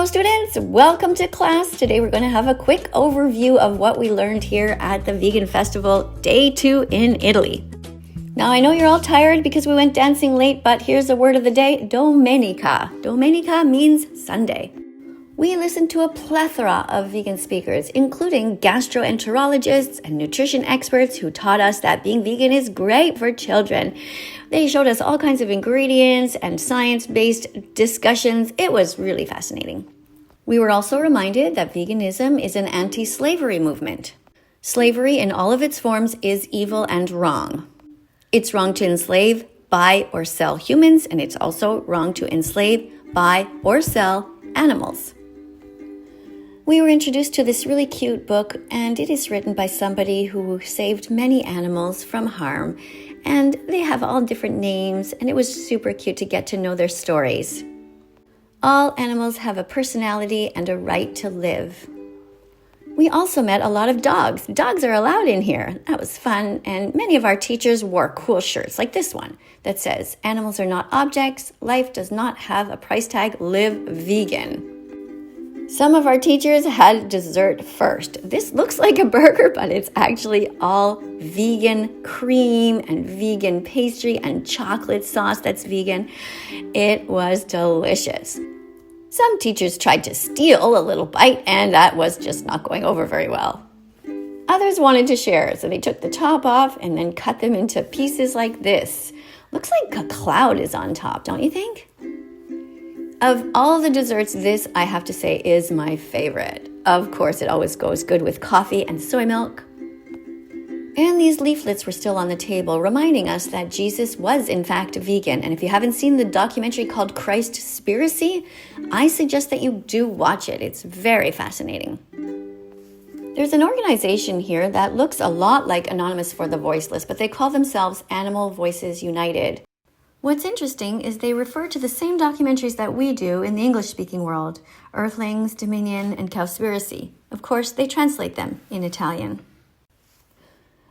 students, welcome to class. Today we're going to have a quick overview of what we learned here at the Vegan Festival, Day 2 in Italy. Now I know you're all tired because we went dancing late, but here's the word of the day, domenica. Domenica means Sunday. We listened to a plethora of vegan speakers, including gastroenterologists and nutrition experts who taught us that being vegan is great for children. They showed us all kinds of ingredients and science-based discussions. It was really fascinating. We were also reminded that veganism is an anti-slavery movement. Slavery in all of its forms is evil and wrong. It's wrong to enslave, buy, or sell humans, and it's also wrong to enslave, buy, or sell animals. We were introduced to this really cute book, and it is written by somebody who saved many animals from harm, and they have all different names, and it was super cute to get to know their stories. All animals have a personality and a right to live. We also met a lot of dogs. Dogs are allowed in here. That was fun, and many of our teachers wore cool shirts like this one that says, "Animals are not objects, life does not have a price tag, live vegan." Some of our teachers had dessert first. This looks like a burger, but it's actually all vegan cream and vegan pastry and chocolate sauce that's vegan. It was delicious. Some teachers tried to steal a little bite, and that was just not going over very well. Others wanted to share, so they took the top off and then cut them into pieces like this. Looks like a cloud is on top, don't you think? Of all the desserts, this, I have to say, is my favorite. Of course, it always goes good with coffee and soy milk. And these leaflets were still on the table, reminding us that Jesus was, in fact, vegan. And if you haven't seen the documentary called Christspiracy, I suggest that you do watch it. It's very fascinating. There's an organization here that looks a lot like Anonymous for the Voiceless, but they call themselves Animal Voices United. What's interesting is they refer to the same documentaries that we do in the English-speaking world, Earthlings, Dominion, and Cowspiracy. Of course, they translate them in Italian.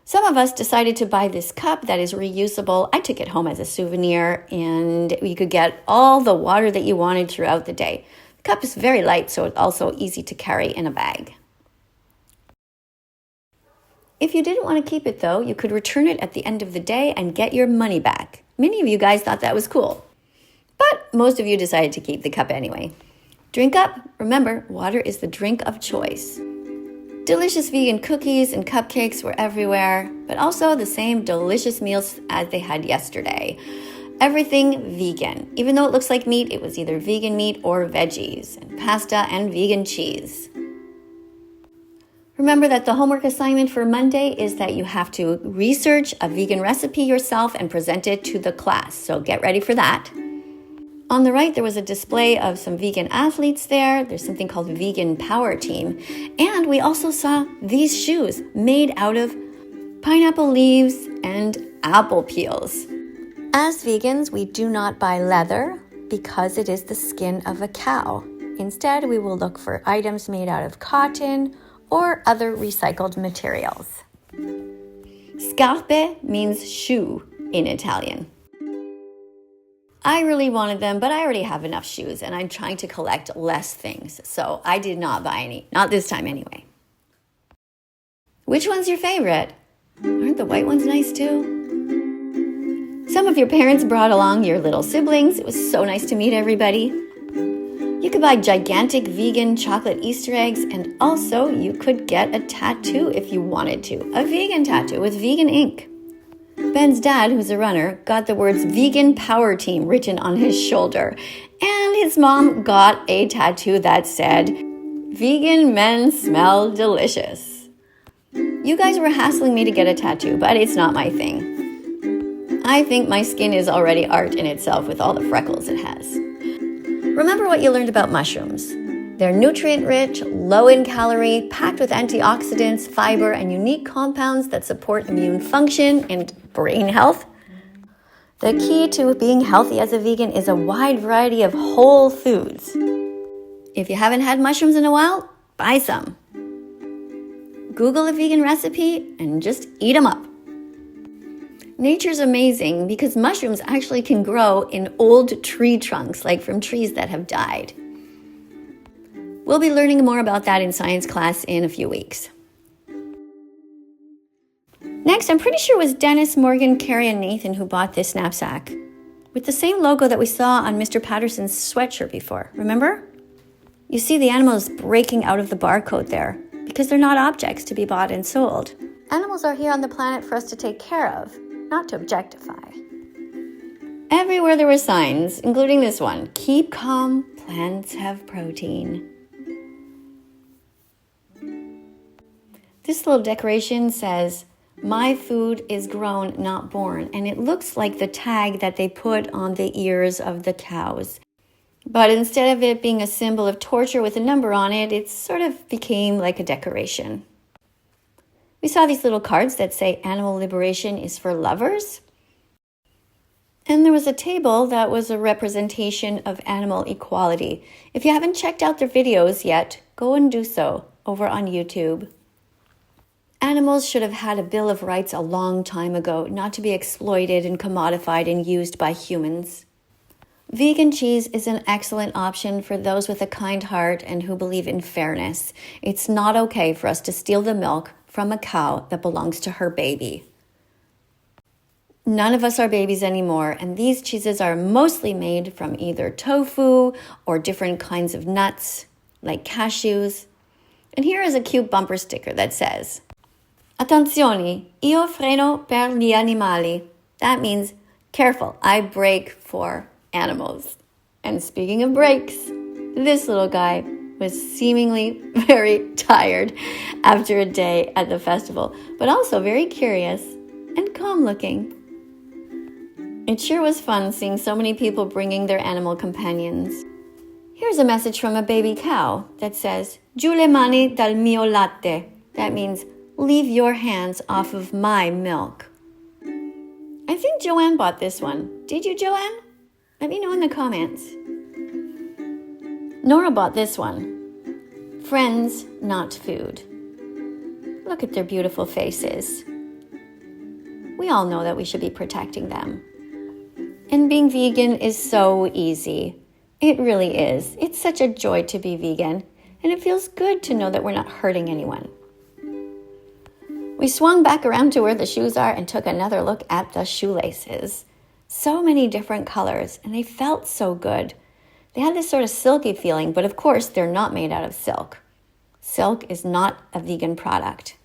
Some of us decided to buy this cup that is reusable. I took it home as a souvenir, and you could get all the water that you wanted throughout the day. The cup is very light, so it's also easy to carry in a bag. If you didn't want to keep it, though, you could return it at the end of the day and get your money back. Many of you guys thought that was cool, but most of you decided to keep the cup anyway. Drink up. Remember, water is the drink of choice. Delicious vegan cookies and cupcakes were everywhere, but also the same delicious meals as they had yesterday. Everything vegan. Even though it looks like meat, it was either vegan meat or veggies, and pasta and vegan cheese. Remember that the homework assignment for Monday is that you have to research a vegan recipe yourself and present it to the class. So get ready for that. On the right, there was a display of some vegan athletes there. There's something called Vegan Power Team. And we also saw these shoes made out of pineapple leaves and apple peels. As vegans, we do not buy leather because it is the skin of a cow. Instead, we will look for items made out of cotton or other recycled materials. Scarpe means shoe in Italian. I really wanted them, but I already have enough shoes, and I'm trying to collect less things, so I did not buy any. Not this time anyway. Which one's your favorite? Aren't the white ones nice too? Some of your parents brought along your little siblings. It was so nice to meet everybody. You could buy gigantic vegan chocolate Easter eggs, and also you could get a tattoo if you wanted to. A vegan tattoo with vegan ink. Ben's dad, who's a runner, got the words Vegan Power Team written on his shoulder. And his mom got a tattoo that said, "Vegan men smell delicious." You guys were hassling me to get a tattoo, but it's not my thing. I think my skin is already art in itself with all the freckles it has. Remember what you learned about mushrooms. They're nutrient-rich, low in calorie, packed with antioxidants, fiber, and unique compounds that support immune function and brain health. The key to being healthy as a vegan is a wide variety of whole foods. If you haven't had mushrooms in a while, buy some. Google a vegan recipe and just eat them up. Nature's amazing because mushrooms actually can grow in old tree trunks, like from trees that have died. We'll be learning more about that in science class in a few weeks. Next, I'm pretty sure it was Dennis, Morgan, Carrie, and Nathan who bought this knapsack with the same logo that we saw on Mr. Patterson's sweatshirt before. Remember? You see the animals breaking out of the barcode there because they're not objects to be bought and sold. Animals are here on the planet for us to take care of, not to objectify. Everywhere there were signs, including this one, keep calm, plants have protein. This little decoration says, my food is grown, not born. And it looks like the tag that they put on the ears of the cows. But instead of it being a symbol of torture with a number on it, it sort of became like a decoration. We saw these little cards that say animal liberation is for lovers. And there was a table that was a representation of animal equality. If you haven't checked out their videos yet, go and do so over on YouTube. Animals should have had a Bill of Rights a long time ago, not to be exploited and commodified and used by humans. Vegan cheese is an excellent option for those with a kind heart and who believe in fairness. It's not okay for us to steal the milk from a cow that belongs to her baby. None of us are babies anymore, and these cheeses are mostly made from either tofu or different kinds of nuts, like cashews. And here is a cute bumper sticker that says, Attenzione, io freno per gli animali. That means, careful, I brake for animals. And speaking of brakes, this little guy was seemingly very tired after a day at the festival, but also very curious and calm looking. It sure was fun seeing so many people bringing their animal companions. Here's a message from a baby cow that says, Giù le mani dal mio latte. That means, leave your hands off of my milk. I think Joanne bought this one. Did you, Joanne? Let me know in the comments. Nora bought this one. Friends, not food. Look at their beautiful faces. We all know that we should be protecting them. And being vegan is so easy. It really is. It's such a joy to be vegan, and it feels good to know that we're not hurting anyone. We swung back around to where the shoes are and took another look at the shoelaces. So many different colors, and they felt so good. They had this sort of silky feeling, but of course they're not made out of silk. Silk is not a vegan product.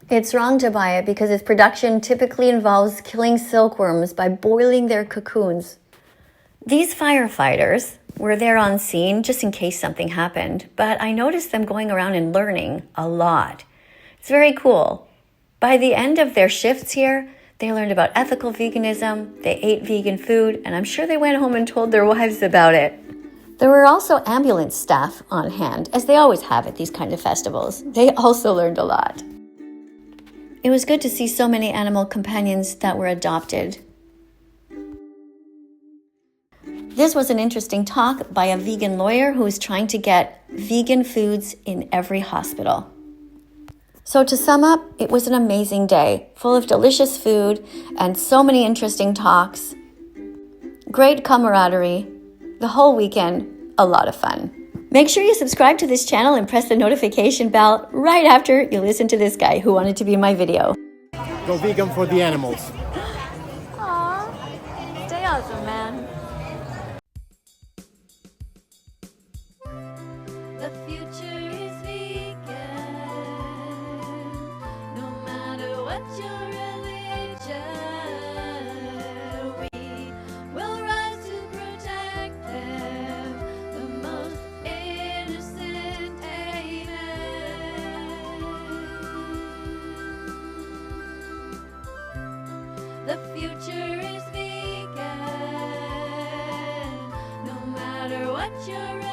It's wrong to buy it because its production typically involves killing silkworms by boiling their cocoons. These firefighters were there on scene just in case something happened, but I noticed them going around and learning a lot. It's very cool. By the end of their shifts here, they learned about ethical veganism, they ate vegan food, and I'm sure they went home and told their wives about it. There were also ambulance staff on hand, as they always have at these kind of festivals. They also learned a lot. It was good to see so many animal companions that were adopted. This was an interesting talk by a vegan lawyer who is trying to get vegan foods in every hospital. So to sum up, it was an amazing day, full of delicious food and so many interesting talks. Great camaraderie. The whole weekend, a lot of fun. Make sure you subscribe to this channel and press the notification bell right after you listen to this guy who wanted to be in my video. Go vegan for the animals. Aw, stay awesome, man. The future is vegan, no matter what your religion. We will rise to protect them, the most innocent. Amen. The future is vegan, no matter what your religion.